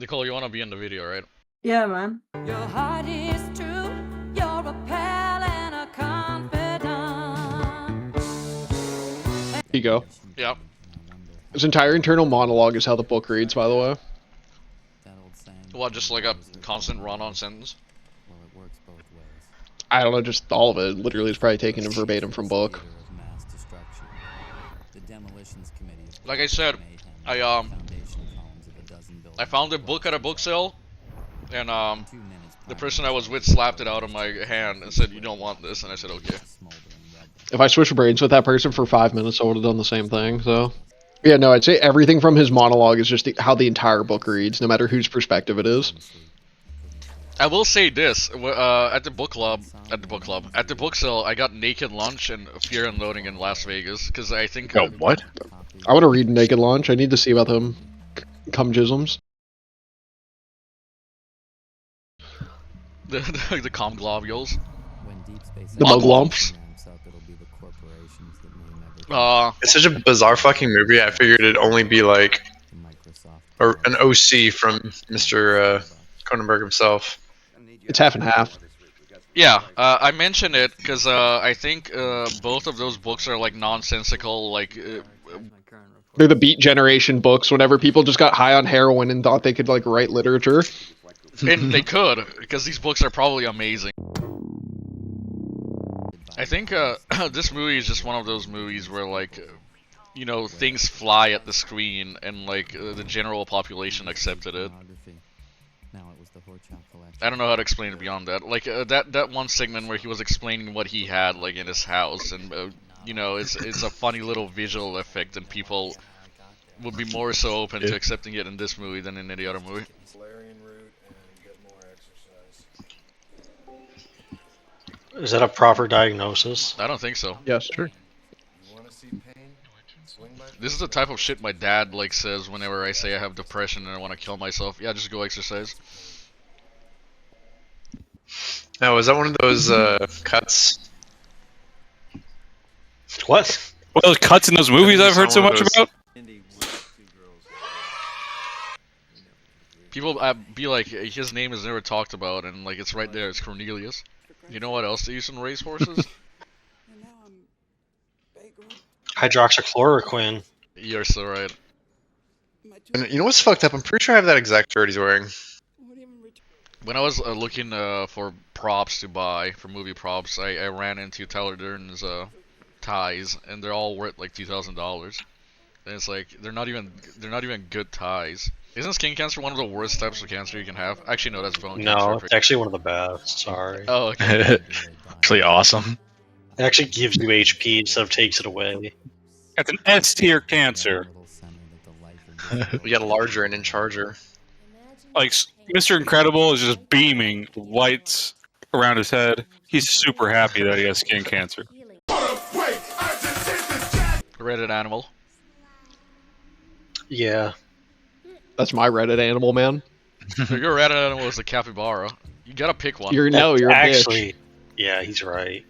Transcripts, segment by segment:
Nicole, you want to be in the video, right? Yeah, man. Your heart is true, you're a pal and a confidant. Here you go. Yeah. His entire internal monologue is how the book reads, by the way. What, just like a constant run-on sentence? I don't know, just all of it. Literally, it's probably taken verbatim from book. Like I said, I found a book at a book sale, and the person I was with slapped it out of my hand and said, "You don't want this," and I said, "Okay." If I switched brains with that person for 5 minutes, I would have done the same thing, so... Yeah, no, I'd say everything from his monologue is just how the entire book reads, no matter whose perspective it is. I will say this: at the book sale, I got Naked Lunch and Fear and Loathing in Las Vegas because I think. Oh, what? I want to read Naked Lunch. I need to see about them cum jisms. The com globules. The mug lumps. It's such a bizarre fucking movie. I figured it'd only be like an OC from Mr. Cronenberg himself. It's half and half. Yeah, I mentioned it because I think both of those books are like nonsensical, like. They're the Beat Generation books, whenever people just got high on heroin and thought they could, like, write literature. And they could, because these books are probably amazing. I think this movie is just one of those movies where, like, you know, things fly at the screen, and, like, the general population accepted it. I don't know how to explain it beyond that. Like, that one segment where he was explaining what he had, like, in his house, and, you know, it's a funny little visual effect, and people would be more so open to accepting it in this movie than in any other movie. Is that a proper diagnosis? I don't think so. Yes, sure. This is the type of shit my dad, like, says whenever I say I have depression and I want to kill myself. Yeah, just go exercise. Oh, is that one of those cuts? What? Well, those cuts in those movies I've heard so much about? People be like, his name is never talked about, and like it's right there, it's Cornelius. You know what else they use in racehorses? Hydroxychloroquine. You're so right. And you know what's fucked up? I'm pretty sure I have that exact shirt he's wearing. When I was looking for props to buy, for movie props, I ran into Tyler Durden's ties, and they're all worth like $2,000. And it's like they're not even good ties. Isn't skin cancer one of the worst types of cancer you can have? Actually, no, that's bone cancer. No, it's actually one of the best. Sorry. Oh, okay. Actually awesome. It actually gives you HP instead of takes it away. That's an S tier cancer. We got a larger and in charger. Like, Mr. Incredible is just beaming lights around his head. He's super happy that he has skin cancer. Reddit animal. Yeah. That's my Reddit animal, man. Your Reddit animal is a capybara. You gotta pick one. You're a actually, bitch. Yeah, he's right.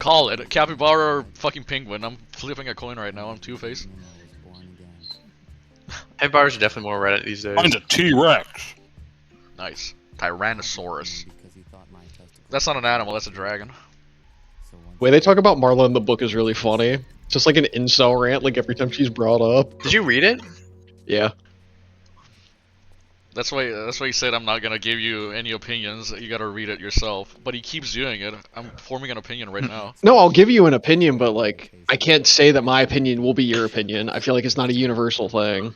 Call it. Capybara or fucking penguin. I'm flipping a coin right now. I'm Two-Face. Capybaras are definitely more Reddit these days. Mine's a T-Rex. Nice. Tyrannosaurus. That's not an animal, that's a dragon. The way they talk about Marla in the book is really funny. Just like an incel rant, like every time she's brought up. Did you read it? Yeah. That's why he said I'm not gonna give you any opinions. You gotta read it yourself. But he keeps doing it. I'm forming an opinion right now. No, I'll give you an opinion, but like, I can't say that my opinion will be your opinion. I feel like it's not a universal thing.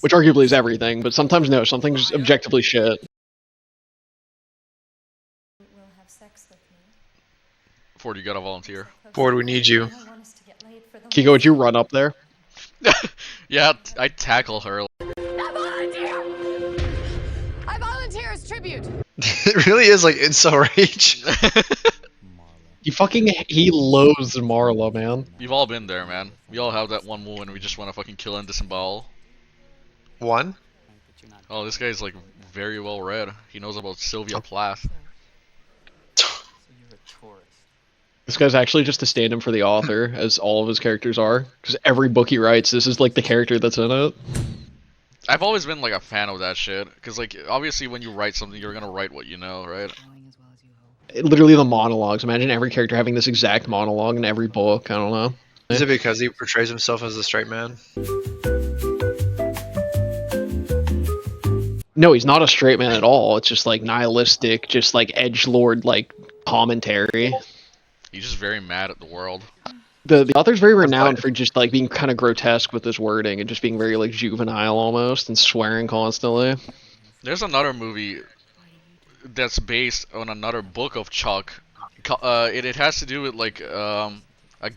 Which arguably is everything, but sometimes no, something's objectively shit. Ford, you gotta volunteer. Ford, we need you. Kiko, would you run up there? Yeah, I'd tackle her. I volunteer as tribute. It really is like incel rage. He loathes Marla, man. You've all been there, man. We all have that one moment we just wanna fucking kill and disembowel. One? Oh, this guy's like very well read. He knows about Sylvia Plath. This guy's actually just a stand-in for the author, as all of his characters are. Because every book he writes, this is like the character that's in it. I've always been like a fan of that shit, cause like obviously when you write something, you're gonna write what you know, right? Literally the monologues. Imagine every character having this exact monologue in every book. I don't know. Is it because he portrays himself as a straight man? No, he's not a straight man at all. It's just like nihilistic, just like edgelord like commentary. He's just very mad at the world. The author's very renowned for just like being kind of grotesque with his wording and just being very like juvenile almost and swearing constantly. There's another movie that's based on another book of Chuck. It has to do with like a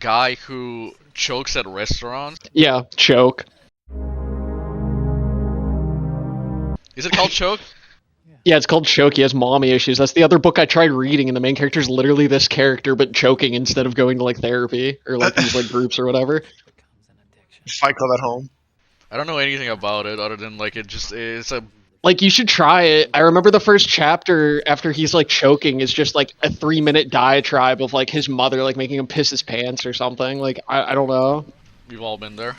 guy who chokes at restaurants. Yeah, choke. Is it called Choke? Yeah, it's called Choke. He has mommy issues. That's the other book I tried reading, and the main character is literally this character, but choking instead of going to like therapy or like these like groups or whatever. Fight Club at home. I don't know anything about it other than like it's a Like, you should try it. I remember the first chapter after he's like choking is just like a 3-minute diatribe of like his mother like making him piss his pants or something. Like, I don't know. we've all been there.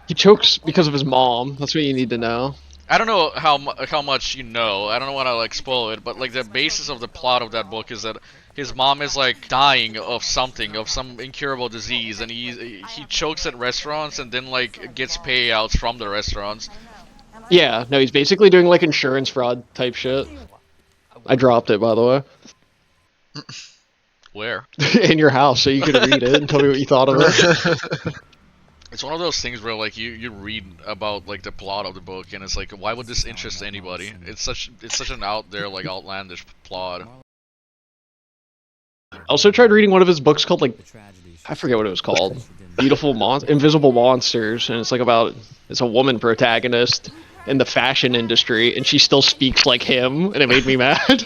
He chokes because of his mom. That's what you need to know. I don't know how much you know. I don't want to like spoil it, but like the basis of the plot of that book is that his mom is like dying of something, of some incurable disease, and he chokes at restaurants and then like gets payouts from the restaurants. Yeah, no, he's basically doing like insurance fraud type shit. I dropped it, by the way. Where? In your house, so you could read it and tell me what you thought of it. It's one of those things where like you read about like the plot of the book and it's like, why would this interest anybody? It's such an out there like outlandish plot. I also tried reading one of his books called like, I forget what it was called. Invisible Monsters, and it's like about, it's a woman protagonist in the fashion industry, and she still speaks like him, and it made me mad.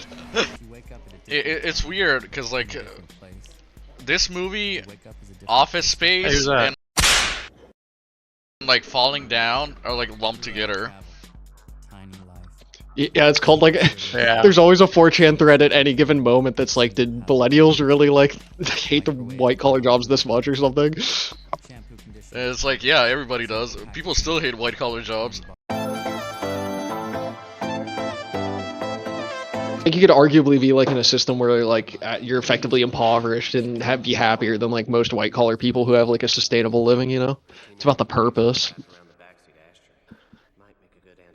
It's weird because like this movie, Office Space, Hey, who's that? and like Falling Down are like lumped together. Yeah, it's called like, Yeah. there's always a 4chan thread at any given moment that's like, did millennials really like hate the white collar jobs this much or something? And it's like, yeah, everybody does. People still hate white collar jobs. I think you could arguably be like in a system where like you're effectively impoverished and be happier than like most white collar people who have like a sustainable living, you know? It's about the purpose.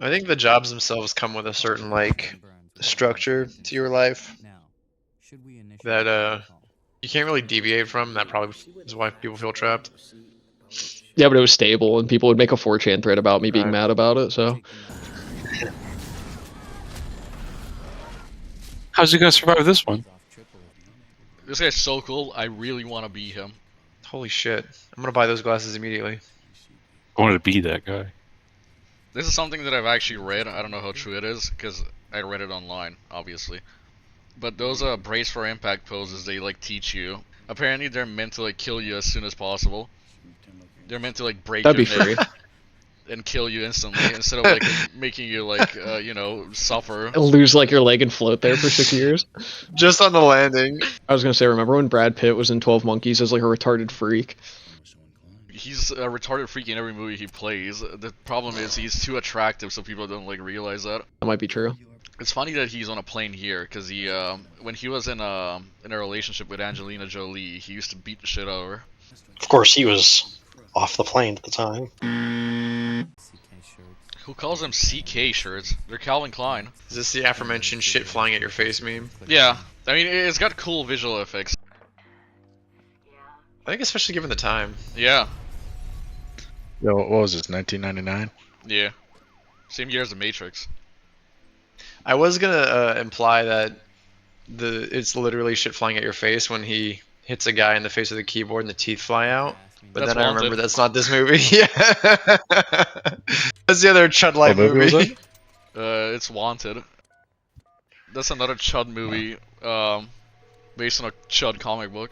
I think the jobs themselves come with a certain like structure to your life that you can't really deviate from. That probably is why people feel trapped. Yeah, but it was stable and people would make a 4chan thread about me being Right. mad about it, so. How's he gonna survive this one? This guy's so cool. I really want to be him. Holy shit! I'm gonna buy those glasses immediately. I wanted to be that guy. This is something that I've actually read. I don't know how true it is because I read it online, obviously. But those brace for impact poses they like teach you. Apparently, they're meant to like kill you as soon as possible. They're meant to like break That'd be your free. neck and kill you instantly instead of like making you like suffer. Lose like your leg and float there for 6 years. Just on the landing. I was gonna say, remember when Brad Pitt was in 12 Monkeys as like a retarded freak? He's a retarded freak in every movie he plays. The problem is he's too attractive, so people don't like realize that. That might be true. It's funny that he's on a plane here because he, when he was in a relationship with Angelina Jolie, he used to beat the shit out of her. Of course, he was off the plane at the time. Who calls them CK shirts? They're Calvin Klein. Is this the aforementioned shit flying at your face meme? Yeah, I mean it's got cool visual effects. I think especially given the time. Yeah, Yo, what was this? 1999. yeah. Same year as The Matrix. I was gonna imply that it's literally shit flying at your face when he hits a guy in the face with a keyboard and the teeth fly out. But That's then I Wanted. remember that's not this movie. Yeah, that's the other Chud Light What movie was movie. It's Wanted. That's another Chud movie, based on a Chud comic book.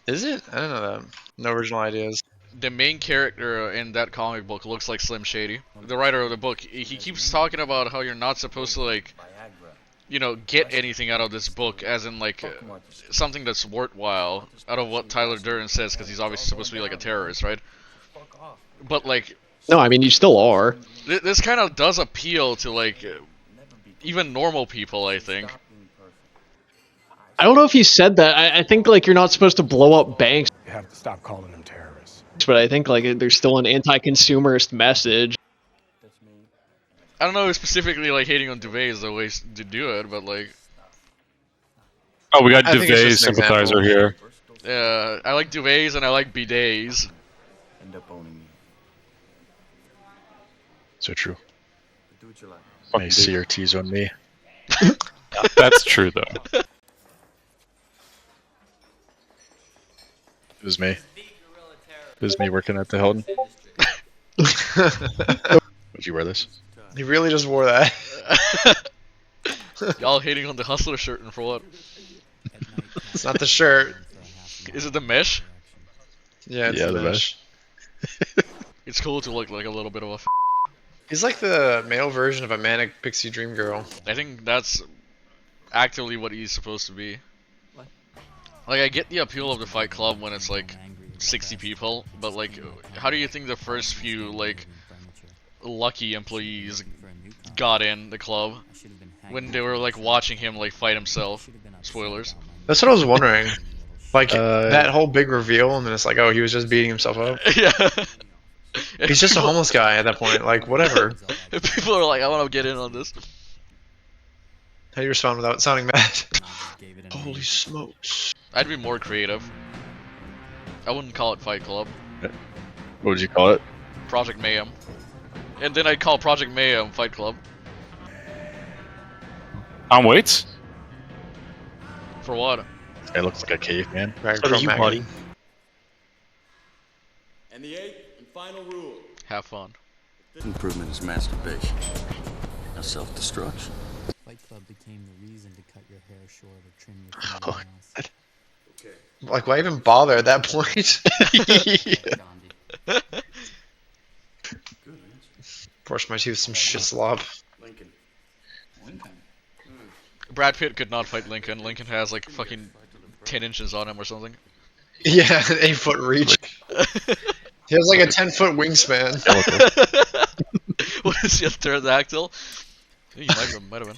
Is it? I don't know that. No original ideas. The main character in that comic book looks like Slim Shady. The writer of the book, he keeps talking about how you're not supposed to like, get anything out of this book, as in like something that's worthwhile out of what Tyler Durden says, because he's obviously supposed to be like a terrorist, right? But like, No, I mean you still are. This kind of does appeal to like even normal people, I think. I don't know if he said that. I think like you're not supposed to blow up banks, You have to stop calling them terrorists. but I think like there's still an anti-consumerist message. I don't know if specifically like hating on Duvet is the way to do it, but like, Oh, we got I think it's Duvet just an sympathizer example. here. I like duvets and I like bidets. So true. Fucking Nice CRTs on me. That's true though. It was me. It was me working at the Hilton. Would you wear this? He really just wore that. Y'all hating on the Hustler shirt and for what? It's not the shirt. Is it the mesh? Yeah, it's Yeah, the the mesh. It's cool to look like a little bit of a. He's like the male version of a manic pixie dream girl. I think that's actively what he's supposed to be. Like, I get the appeal of the Fight Club when it's like 60 people, but like, how do you think the first few like lucky employees got in the club when they were like watching him like fight himself? Spoilers. That's what I was wondering. Like Uh, that whole big reveal, and then it's like, oh, he was just beating himself up. Yeah. He's just a homeless guy at that point. Like, whatever. If people are like, I want to get in on this. How do you respond without sounding mad? Holy smokes. I'd be more creative. I wouldn't call it Fight Club. What would you call it? Project Mayhem. And then I'd call Project Mayhem Fight Club. On weights? For what? It looks like a caveman. Right, So do you, Cro-Magnon. buddy. And the eighth and final rule. Have fun. Improvement is masturbation. Now self-destruction. Fight Club became the reason to cut your hair short or trim your Oh, fingernails. Like, why even bother at that point? Gandhi. Brush my teeth with some shit slop. Lincoln. Brad Pitt could not fight Lincoln. Lincoln has like fucking 10 inches on him or something. Yeah, an 8-foot reach. He has like a 10-foot wingspan. What is he, a pterodactyl? He might have been.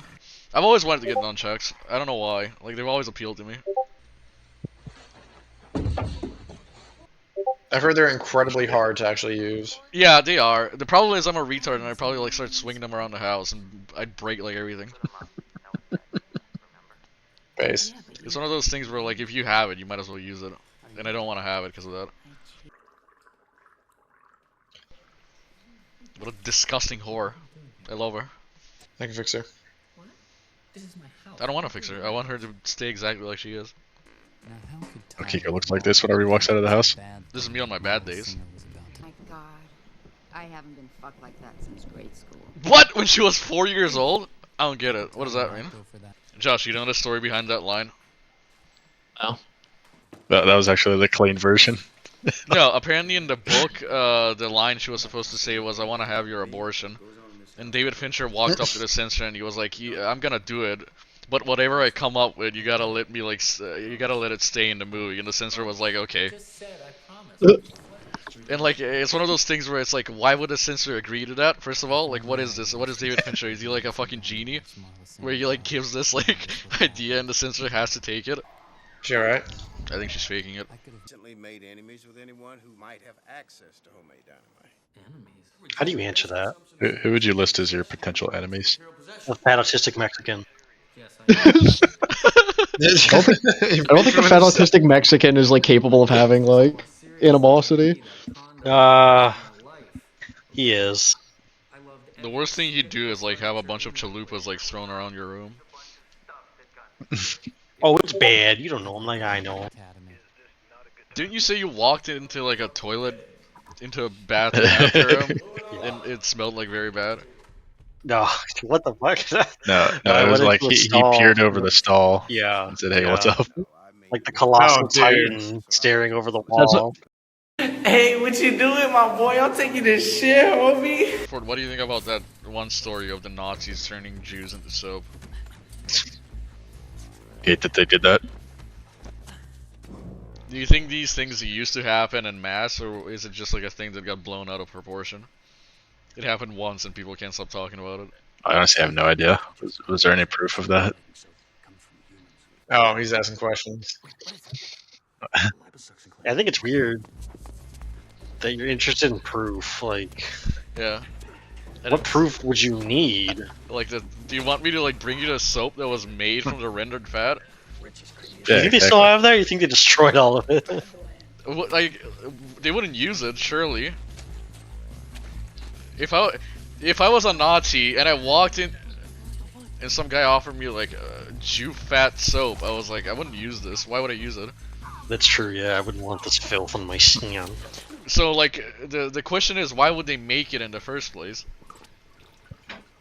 I've always wanted to get nunchucks. I don't know why. Like, they've always appealed to me. I've heard they're incredibly hard to actually use. Yeah, they are. The problem is I'm a retard and I'd probably like start swinging them around the house and I'd break like everything. Base. It's one of those things where like if you have it, you might as well use it. And I don't want to have it because of that. What a disgusting whore. I love her. I can fix her. I don't want to fix her. I want her to stay exactly like she is. Now, how could Akiko looks like this whenever he walks out of the house. This is me on my bad days. My God, I haven't been fucked like that since grade school. What? When she was 4 years old? I don't get it. What does that mean? Josh, you know the story behind that line? Oh. That was actually the clean version. No, apparently in the book, the line she was supposed to say was, "I want to have your abortion." And David Fincher walked up to the censor and he was like, "I'm gonna do it, but whatever I come up with, you gotta let me like, you gotta let it stay in the movie." And the censor was like, "Okay." And like, it's one of those things where it's like, why would a censor agree to that? First of all, like, what is this? What is David Fincher? Is he like a fucking genie, where he like gives this like idea and the censor has to take it? She alright? I think she's faking it. Recently made enemies with anyone who might have access to homemade dynamite. How do you answer that? Who would you list as your potential enemies? A fat autistic Mexican. I don't think a fat autistic Mexican is like capable of having like animosity. He is. The worst thing he'd do is like have a bunch of chalupas like thrown around your room. Oh, it's bad. You don't know him like I know him. Didn't you say you walked into like a toilet, into a bathroom after him, and it smelled like very bad? No, what the fuck? No, I it was went like into a he stall. peered over the stall Yeah. and said, "Hey, yeah. what's up?" Like the colossal Oh, dude. titan staring over the That's wall. Hey, what you doing, my boy? I'm taking this shit, homie. Ford, what do you think about that one story of the Nazis turning Jews into soap? Hate that they did that. Do you think these things used to happen en masse, or is it just like a thing that got blown out of proportion? It happened once and people can't stop talking about it. I honestly have no idea. Was there any proof of that? Oh, he's asking questions. I think it's weird that you're interested in proof. Like, Yeah. what proof would you need? Like, do you want me to like bring you to soap that was made from the rendered fat? You think they still have that? Or you think they destroyed all of it? What, like, they wouldn't use it, surely. If I was a Nazi and I walked in and some guy offered me like Jew fat soap, I was like, I wouldn't use this. Why would I use it? That's true. Yeah, I wouldn't want this filth on my skin. So like the question is, why would they make it in the first place?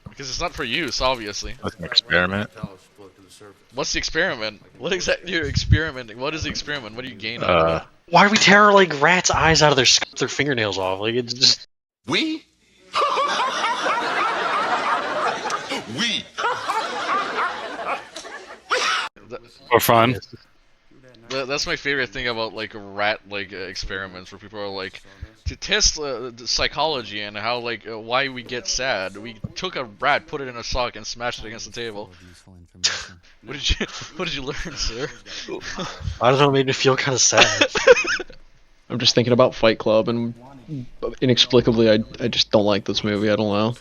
Because it's not for use, obviously. That's an experiment. What's the experiment? What exactly are you experimenting? What is the experiment? What do you gain out of it? Why do we tear like rats' eyes out of their fingernails off? Like it's just We? We? For fun. That's my favorite thing about like rat experiments, where people are like, to test the psychology and how like why we get sad. We took a rat, put it in a sock, and smashed it against the table. What did you learn, sir? I don't know. It made me feel kind of sad. I'm just thinking about Fight Club, and inexplicably, I just don't like this movie. I don't know.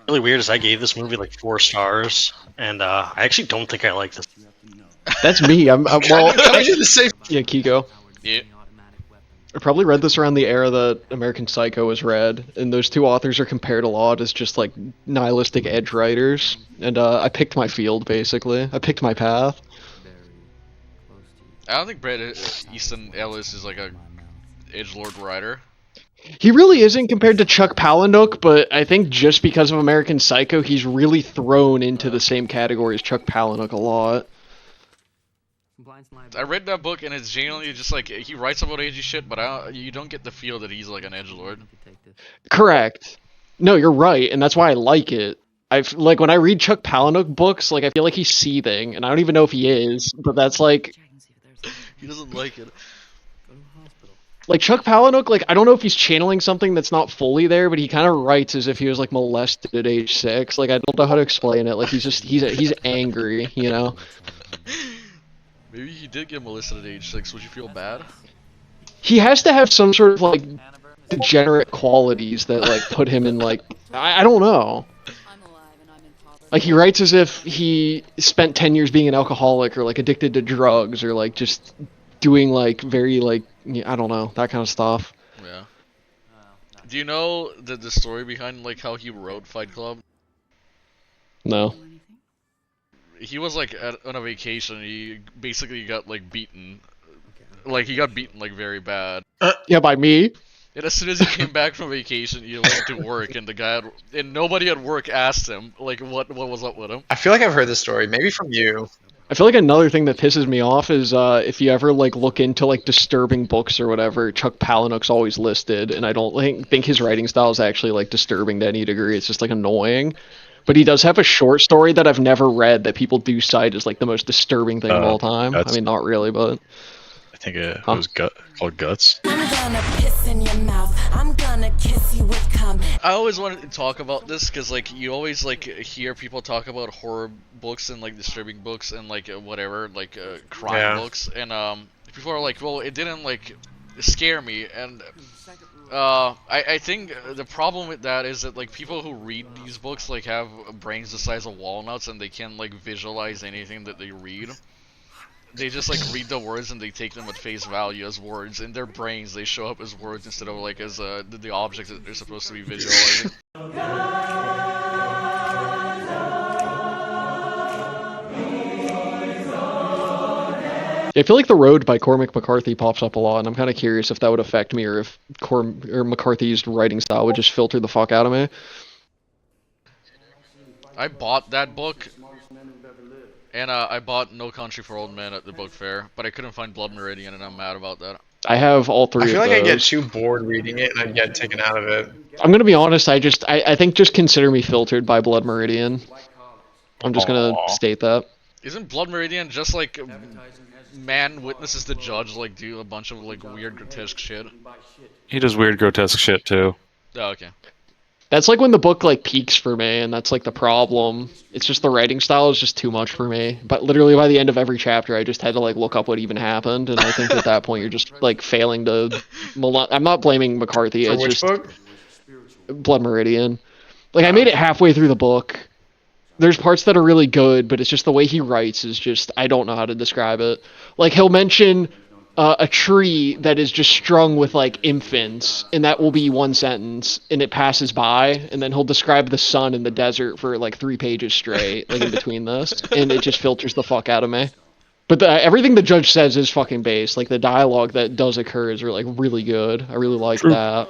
Really weird is I gave this movie like 4 stars, and I actually don't think I like this. That's me. I'm well. Can I do the same? Yeah, Kiko. Yeah. I probably read this around the era that American Psycho was read, and those two authors are compared a lot as just like nihilistic edge writers. And I picked my field basically. I picked my path. I don't think Bret Easton Ellis is like a edgelord writer. He really isn't compared to Chuck Palahniuk, but I think just because of American Psycho, he's really thrown into the same category as Chuck Palahniuk a lot. I read that book and it's genuinely just like he writes about edgy shit, but you don't get the feel that he's like an edgelord. Correct. No, you're right, and that's why I like it. I've like when I read Chuck Palahniuk books, like I feel like he's seething, and I don't even know if he is, but that's like He doesn't like it. like Chuck Palahniuk, like I don't know if he's channeling something that's not fully there, but he kind of writes as if he was like molested at age 6. Like I don't know how to explain it. Like he's angry, you know. Maybe he did get molested at age 6. Would you feel bad? He has to have some sort of like degenerate qualities that like put him in like I don't know. Like he writes as if he spent 10 years being an alcoholic or like addicted to drugs or like just doing like very like I don't know, that kind of stuff. Yeah. Do you know the story behind like how he wrote Fight Club? No. He was like on a vacation. He basically got like beaten. Like he got beaten like very bad. Yeah, by me. And as soon as he came back from vacation, he went to work, and the guy and nobody at work asked him like what was up with him. I feel like I've heard this story, maybe from you. I feel like another thing that pisses me off is if you ever like look into like disturbing books or whatever, Chuck Palahniuk's always listed, and I don't think his writing style is actually like disturbing to any degree. It's just like annoying. But he does have a short story that I've never read that people do cite as like the most disturbing thing of all time. I mean, not really, but I think it was called Guts. I'm gonna piss in your mouth. I'm gonna kiss you with cum. I always wanted to talk about this because like you always like hear people talk about horror books and like disturbing books and like whatever like crime books, and people are like, well, it didn't like scare me, and I think the problem with that is that like people who read these books like have brains the size of walnuts and they can't like visualize anything that they read. They just like read the words and they take them at face value as words. In their brains they show up as words instead of like as the objects that they're supposed to be visualizing. I feel like The Road by Cormac McCarthy pops up a lot, and I'm kind of curious if that would affect me or if McCarthy's writing style would just filter the fuck out of me. I bought that book, and I bought No Country for Old Men at the book fair, but I couldn't find Blood Meridian, and I'm mad about that. I have all 3 of those. I feel like I get too bored reading it and I'd get taken out of it. I'm gonna be honest, I think just consider me filtered by Blood Meridian. I'm just gonna state that. Isn't Blood Meridian just like man witnesses the judge like do a bunch of like weird grotesque shit? He does weird grotesque shit too. Oh, okay. That's like when the book like peaks for me, and that's like the problem. It's just the writing style is just too much for me. But literally by the end of every chapter, I just had to like look up what even happened, and I think at that point you're just like failing to. I'm not blaming McCarthy. For It's which just book? Blood Meridian. Like I made it halfway through the book. There's parts that are really good, but it's just the way he writes is just I don't know how to describe it. Like he'll mention a tree that is just strung with like infants, and that will be one sentence, and it passes by, and then he'll describe the sun in the desert for like 3 pages straight, like in between this, and it just filters the fuck out of me. But everything the judge says is fucking based. Like the dialogue that does occur is like really good. I really like that.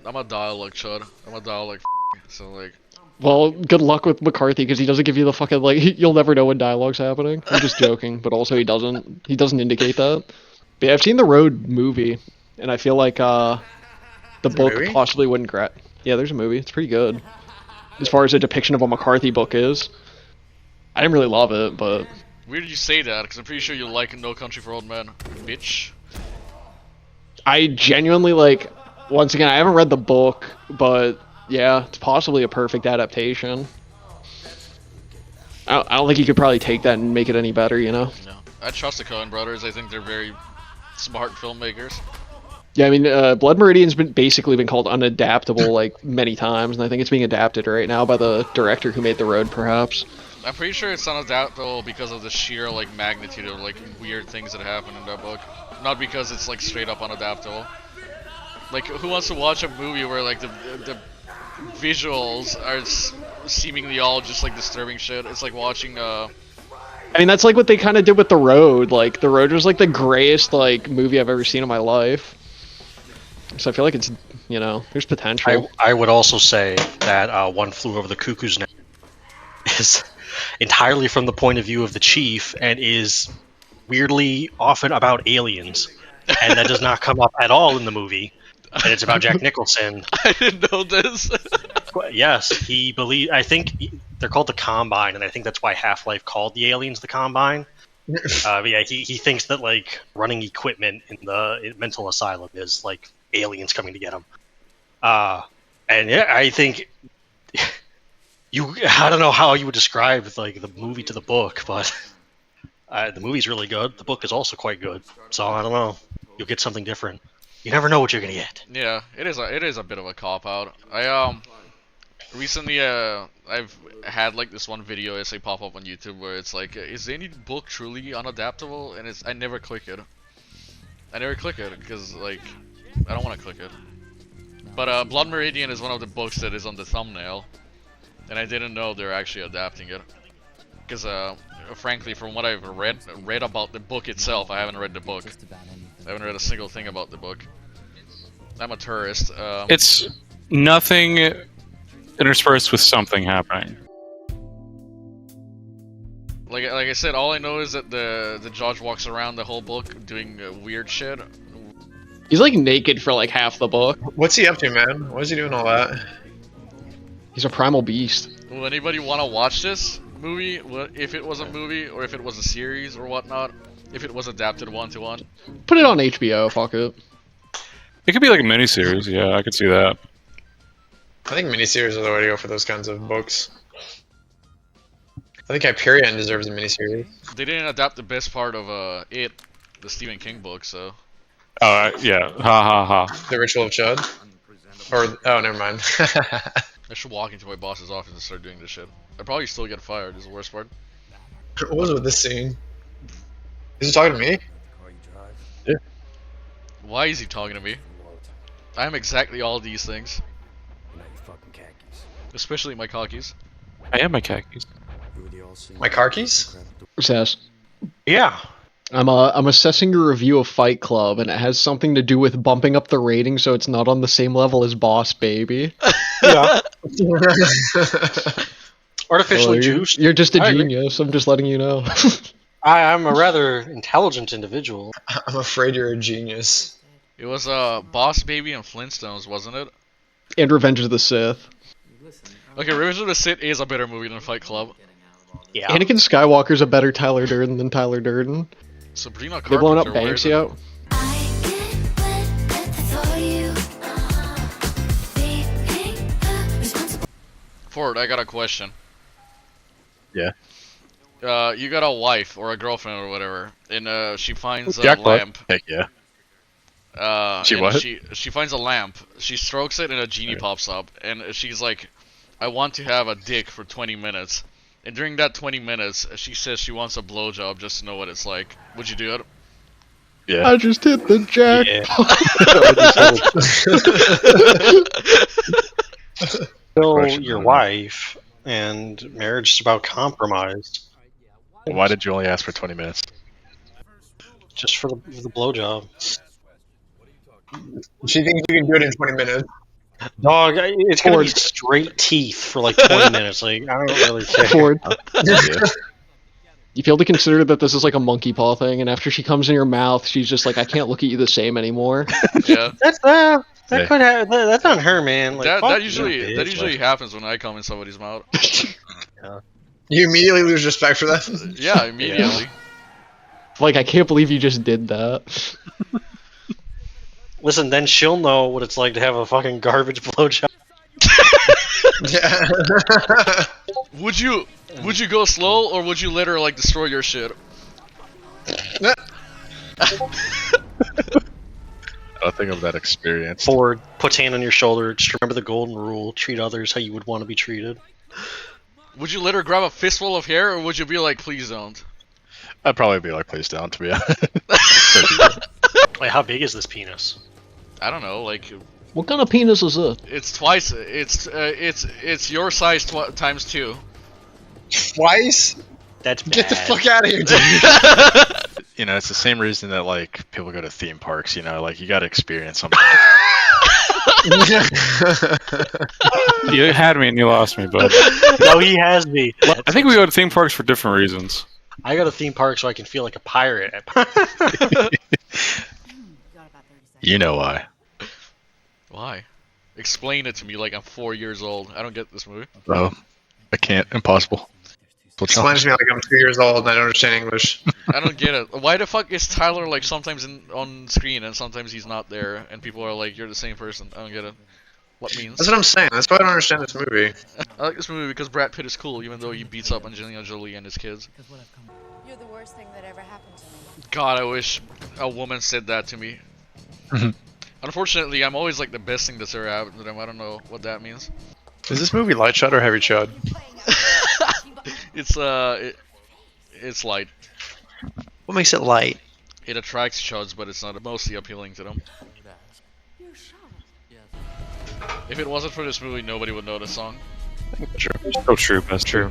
I'm a dialogue chud. I'm a dialogue so like. Well, good luck with McCarthy because he doesn't give you the fucking like. You'll never know when dialogue's happening. I'm just joking, but also he doesn't. He doesn't indicate that. But yeah, I've seen the Road movie, and I feel like the book movie? possibly wouldn't Yeah, there's a movie. It's pretty good. As far as a depiction of a McCarthy book is, I didn't really love it, but Weird you say that, because I'm pretty sure you like No Country for Old Men, bitch. I genuinely like. Once again, I haven't read the book, but yeah, it's possibly a perfect adaptation. I don't think you could probably take that and make it any better, you know? No. I trust the Coen brothers. I think they're very smart filmmakers. Yeah, I mean, Blood Meridian's basically been called unadaptable like many times, and I think it's being adapted right now by the director who made The Road, perhaps. I'm pretty sure it's unadaptable because of the sheer like magnitude of like weird things that happen in that book. Not because it's like straight up unadaptable. Like, who wants to watch a movie where like the visuals are seemingly all just like disturbing shit? It's like watching I mean, that's like what they kind of did with The Road. Like, The Road was like the grayest like movie I've ever seen in my life. So I feel like it's, you know, there's potential. I would also say that One Flew Over the Cuckoo's Nest is entirely from the point of view of the chief and is weirdly often about aliens, and that does not come up at all in the movie. And it's about Jack Nicholson. I didn't know this. Yes, I think they're called the Combine, and I think that's why Half-Life called the aliens the Combine. But yeah, he thinks that like running equipment in the mental asylum is like aliens coming to get him. And yeah, I think I don't know how you would describe like the movie to the book, but the movie's really good. The book is also quite good. So I don't know. You'll get something different. You never know what you're gonna get. Yeah, it is a bit of a cop out. I recently I've had like this one video essay pop up on YouTube where it's like, is any book truly unadaptable? And I never click it. I never click it because like I don't want to click it. But Blood Meridian is one of the books that is on the thumbnail, and I didn't know they're actually adapting it. Because frankly, from what I've read about the book itself, I haven't read the book. I haven't read a single thing about the book. I'm a tourist. It's nothing interspersed with something happening. Like I said, all I know is that the judge walks around the whole book doing weird shit. He's like naked for like half the book. What's he up to, man? Why is he doing all that? He's a primal beast. Will anybody want to watch this movie? If it was a movie, or if it was a series, or whatnot? If it was adapted 1-to-1? Put it on HBO, fuck it. It could be like a miniseries, yeah, I could see that. I think miniseries is the way to go for those kinds of books. I think Hyperion deserves a miniseries. They didn't adapt the best part of the Stephen King book, so. Yeah, ha ha ha. The Ritual of Chud? Or, oh, never mind. I should walk into my boss's office and start doing this shit. I'd probably still get fired, is the worst part. What was with this scene? Is he talking to me? Yeah. Why is he talking to me? I am exactly all these things. Especially my khakis. I am my khakis. My car keys? Says. Yeah. I'm assessing your review of Fight Club, and it has something to do with bumping up the rating so it's not on the same level as Boss Baby. Yeah. Artificially juiced. You're just a genius. I'm just letting you know. I'm a rather intelligent individual. I'm afraid you're a genius. It was Boss Baby and Flintstones, wasn't it? And Revenge of the Sith. Okay, Revenge of the Sith is a better movie than Fight Club. Yeah. Anakin Skywalker's a better Tyler Durden than Tyler Durden. Sabrina They blowing up Carpenter, Banksy out? Ford, I got a question. Yeah. You got a wife or a girlfriend or whatever, and she finds a Jackpot. lamp. Heck yeah. She And what? She finds a lamp. She strokes it, and a genie pops up, and she's like, "I want to have a dick for 20 minutes." And during that 20 minutes, she says she wants a blowjob just to know what it's like. Would you do it? Yeah. I just hit the jackpot. Kill your wife, and marriage is about compromise. Why did you only ask for 20 minutes? Just for the blowjob. She thinks you can do it in 20 minutes. Dog, it's gonna be Ford. straight teeth for like 20 minutes. Like, I don't really care. Ford. Yeah. You fail to consider that this is like a monkey paw thing, and after she comes in your mouth, she's just like, I can't look at you the same anymore. Yeah. That's Yeah. could have, that's on her, man. Like, That fuck usually you, that bitch. usually happens when I come in somebody's mouth. You immediately lose respect for that. Yeah, immediately. Like, I can't believe you just did that. Listen, then she'll know what it's like to have a fucking garbage blowjob. Yeah. Would you go slow or would you let her like destroy your shit? Nothing of that experience. Ford, put hand on your shoulder. Just remember the golden rule: treat others how you would want to be treated. Would you let her grab a fistful of hair or would you be like, please don't? I'd probably be like, please don't, to be honest. Like, how big is this penis? I don't know, like What kind of penis is this? it's twice. It's your size times 2. Twice? That's bad. Get the fuck out of here, dude. You know, it's the same reason that like people go to theme parks. You know, like you got to experience something. You had me and you lost me, bud. No, he has me. I think we go to theme parks for different reasons. I got a theme park so I can feel like a pirate. You know why? Why? Explain it to me like I'm 4 years old. I don't get this movie. Oh, I can't. Impossible. What's Explain to me like I'm 2 years old and I don't understand English. I don't get it. Why the fuck is Tyler like sometimes on screen and sometimes he's not there and people are like, you're the same person? I don't get it. What means? That's what I'm saying. That's why I don't understand this movie. I like this movie because Brad Pitt is cool even though he beats up Angelina Jolie and his kids. You're the worst thing that ever happened to me. God, I wish a woman said that to me. Unfortunately, I'm always like the best thing that's ever happened to them. I don't know what that means. Is this movie light shot or heavy shot? It's light. What makes it light? It attracts chuds, but it's not mostly appealing to them. If it wasn't for this movie, nobody would know the song. So true. That's true.